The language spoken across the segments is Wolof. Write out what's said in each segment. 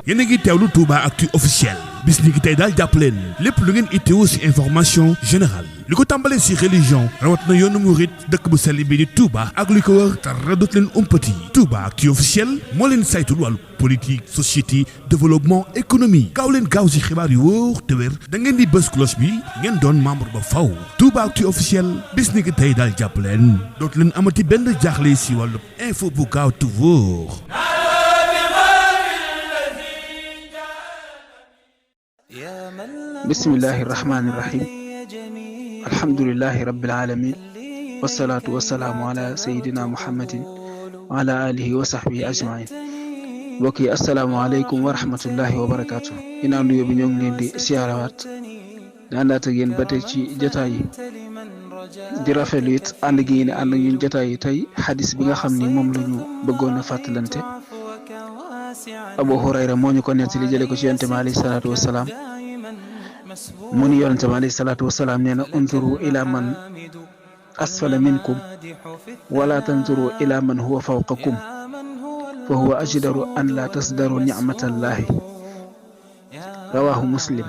yéen a ngi teewlu Touba Actu officiel bis ni ki tey daal jàpp leen lépp lu ngeen itteewu ci information générale li ko tàmbalee ci religion rawat na yoonu murit dëkk bu sell bi di Touba ak li ko wër dara dootu leen umpati Touba Actu officiel moo leen saytul wàllu politique société développement économie gaaw leen gaaw ci xibaar yu wóor te wér da ngeen di bës cloche bi ngeen doon membre ba faw Touba Actu officiel bis ni ki tey daal jàpp leen dootu leen amati benn jaaxle ci wàllu info bu gaaw te wóor. bismillahi rahmaani rahim alhamdulillahi rabbil alamin wasalaatu wasalaamu ala sayidina muhammadin wa ala alihi wa sahbihi ajmain mbokk yi asalaamaaleykum wa rahmatullahi wa barakaatu ginnaaw nuyoo bi ñoo ngi leen di siyaarawaat di àndaat ak yéen ba tey ci jotaay yi di rafetlu it ànd gi ne ànd ak ñun jotaay yi tey xadis bi nga xam ni moom la ñu bëggoon a fàttalante Abu Hurayra moo ñu ko nettali jële ko ci yonent bi alayhi salaatu wasalaam mu ni yonent bi alayhi salaatu wasalaam nee na unzuru ila man asfala minkum wala tanzuru ila man huwa fawqakum fa huwa ajdaru an la tasdaru nicmatallahi rawahu muslim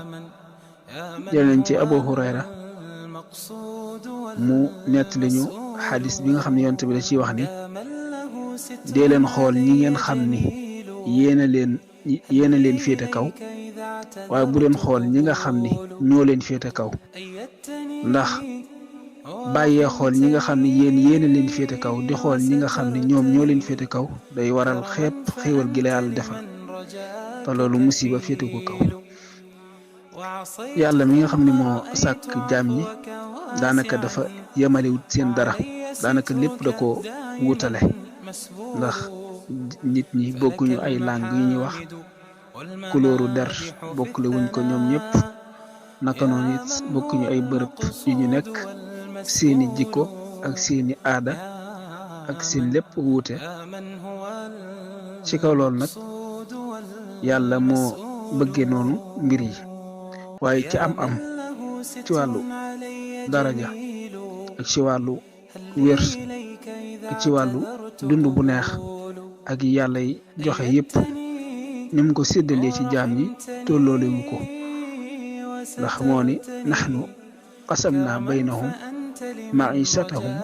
jële nañ ci Abu Hurayra mu nettali ñu xadis bi nga xam ne yonent bi da ciy wax ni dee leen xool ñi ngeen xam ni yéena leen féete kaw waaye bu leen xool ñi nga xam ni ñoo leen féete kaw ndax bàyyee xool ñi nga xam ni yéena leen féete kaw di xool ñi nga xam ni ñoom ñoo leen féete kaw day waral xéewal gi la yàlla defal te loolu musiba féete ko kaw yàlla mi nga xam ni moo sàkk jaam ñi daanaka dafa yemalewut seen dara daanaka lépp da ko wutale ndax nit ñi bokkuñu ay langue yu ñuy wax couleur der bokkule wuñ ko ñoom ñëpp naka noonu it bokkuñu ay bërëb yu ñu nekk seeni jikko ak seeni aada ak seen lépp wuute ci kaw loolu nag yàlla moo bëggee noonu mbir yi waaye ci am ci wàllu daraja ak ci wàllu wér ak ci wàllu dund bu neex ak yàlla yi joxe yépp ni mu ko séddalee ci jaam ñi tolloolewu ko ndax moo ni naxnu qasamna baynahum maichatahum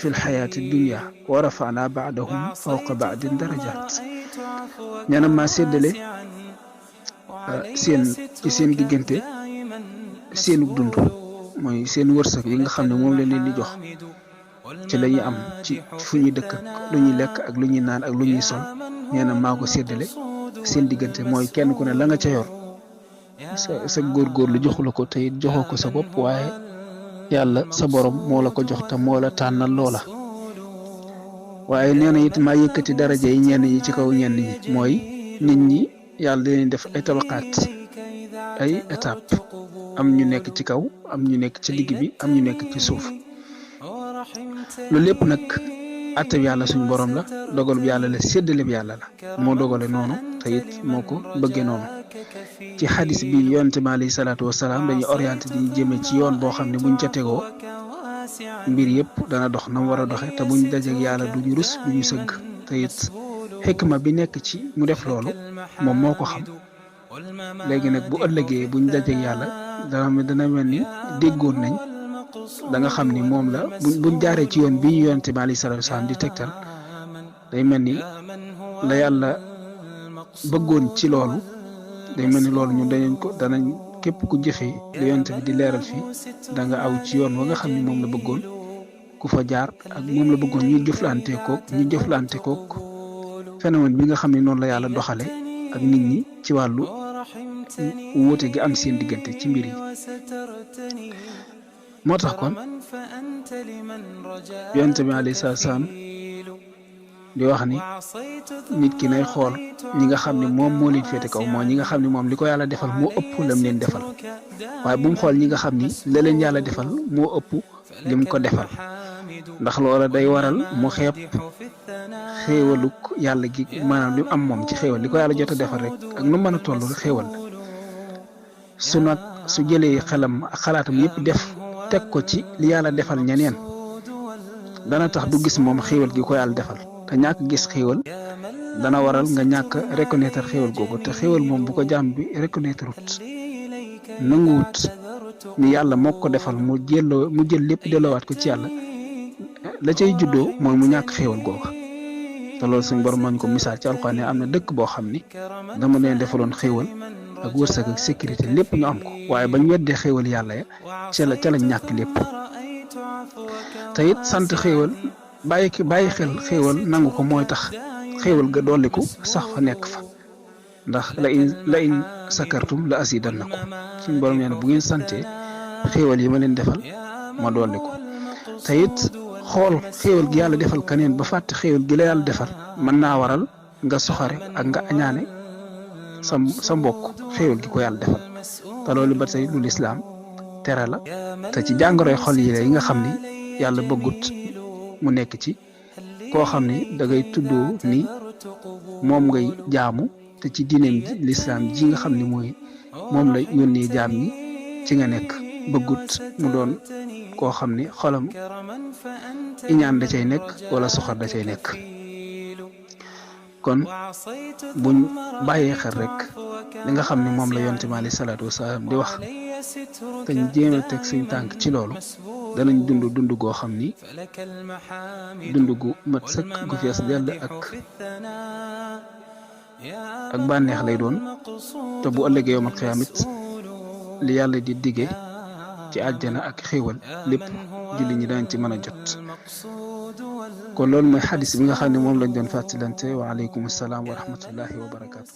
fi lxayaati dunia wa rafana baadahum fawqa baadin darajat nee na maa séddale ci seen diggante seenu dund mooy seen wërsëg yi nga xam ne moom la leen di jox ci la ñuy am ci fu ñuy dëkk lu ñuy lekk ak lu ñuy naan ak lu ñuy sol nee na maa ko séddale seen diggante mooy kenn ku ne la nga ca yor sa góorgóorlu joxu la ko te it joxoo ko sa bopp waaye yàlla sa borom moo la ko jox te moo la tànnal loola waaye nee na it maa yëkkati daraja yi ñenn ñi ci kaw ñenn ñi mooy nit ñi yàlla dinañ def ay tabaqaat ay étape am ñu nekk ci kaw am ñu nekk ci digg bi am ñu nekk ci suuf loolu lépp nag àtte bi yàlla suñu borom la dogal bi yàlla la séddale bi yàlla la moo dogale noonu te it moo ko bëggee noonu ci xadis bi yonent bi alayhi salaatu wasalaam dañuy orienté di jëme ci yoon boo xam ne buñ ca tegoo mbir yëpp dana dox na mu war a doxe te buñ dajeeg yàlla duñu rus duñu sëgg te it xikma bi nekk ci mu def loolu moom moo ko xam léegi nag bu ëllëgee buñ dajeeg yàlla dana mel ni déggoon nañ da nga xam ni moom la buñ jaaree ci yoon bi ñu yonent bi alayhi salaatu wasalaam di tegtal day mel ni la yàlla bëggoon ci loolu day mel ni loolu ñun danañ képp ku jëfee lu yonent bi di leeral fii da nga aw ci yoon wa nga xam ni moom la bëggoon ku fa jaar ak moom la bëggoon ñu jëflante kook phénomène bi nga xam ne noonu la yàlla doxale ak nit ñi ci wàllu wuute gi am seen diggante ci mbir yi moo tax kon yonent bi alayhi salaam di wax ni nit ki nay xool ñi nga xam ne moom moo leen féete kaw moo ñi nga xam ne moom li ko yàlla defal moo ëpp lam leen defal waaye bu mu xool ñi nga xam ni la leen yàlla defal moo ëpp lim ko defal ndax loola day waral mu xeeb xéewaluk yàlla gi maanaam li am moom ci xéewal li ko yàlla jot a defal rek ak nu mën a toll xéewal su jëlee xelam ak xalaatam yëpp def teg ko ci li yàlla defal ñeneen dana tax du gis moom xéewal gi ko yàlla defal te ñàkk gis xéewal dana waral nga ñàkk reconnaître xéewal googu te xéewal moom bu ko jaam bi reconnaître wut nanguwut ni yàlla moo ko defal mu jël lépp delloowaat ko ci yàlla la cay juddoo mooy mu ñàkk xéewal googu te loolu suñ borom mañ ko misaal ci alxuraan ne am na dëkk boo xam ni dama leen defaloon xéewal ak wërsëg ak sécurité lépp ñu am ko waaye bañ weddee xéewal yàlla ya ca la ñàkk lépp te it sant xéewal bàyyi xel xéewal nangu ko mooy tax xéewal ga dolliku sax fa nekk fa ndax la in sakartum la asidannakum suñ borom nee na bu ngeen sante xéewal yi ma leen defal ma dolliku te it xool xéewal gi yàlla defal keneen ba fàtte xéewal gi la yàlla defal mën naa waral nga soxare ak nga añaane sa mbokk xéewal gi ko yàlla defal te loolu ba tey lu lislaam tere la te ci jàngoroy xol yi nga xam ni yàlla bëggut mu nekk ci koo xam ni da ngay tuddoo ni moom ngay jaamu te ci diineem ji lislaam ji nga xam ni mooy moom la yónnee jaam ñi ci nga nekk bëggut mu doon koo xam ni xolam iñaan da cay nekk wala soxor da cay nekk kon buñ bàyyee xel rek li nga xam ne moom la yonent bi alayhi salaatu wasalaam di wax te ñu jéem a teg suñ tànk ci loolu danañ dund goo xam ni dund gu mat sëkk gu fees dell ak bànneex lay doon te bu ëllëgee yawmal qiyaamit li yàlla di dige ci àjjana ak xéewal lépp julli ñi daañ ci mën a jot kon loolu mooy xadis bi nga xam ne moom lañ doon fàttalante wa aleykum salaam wa rahmatullahi wa barakaatu.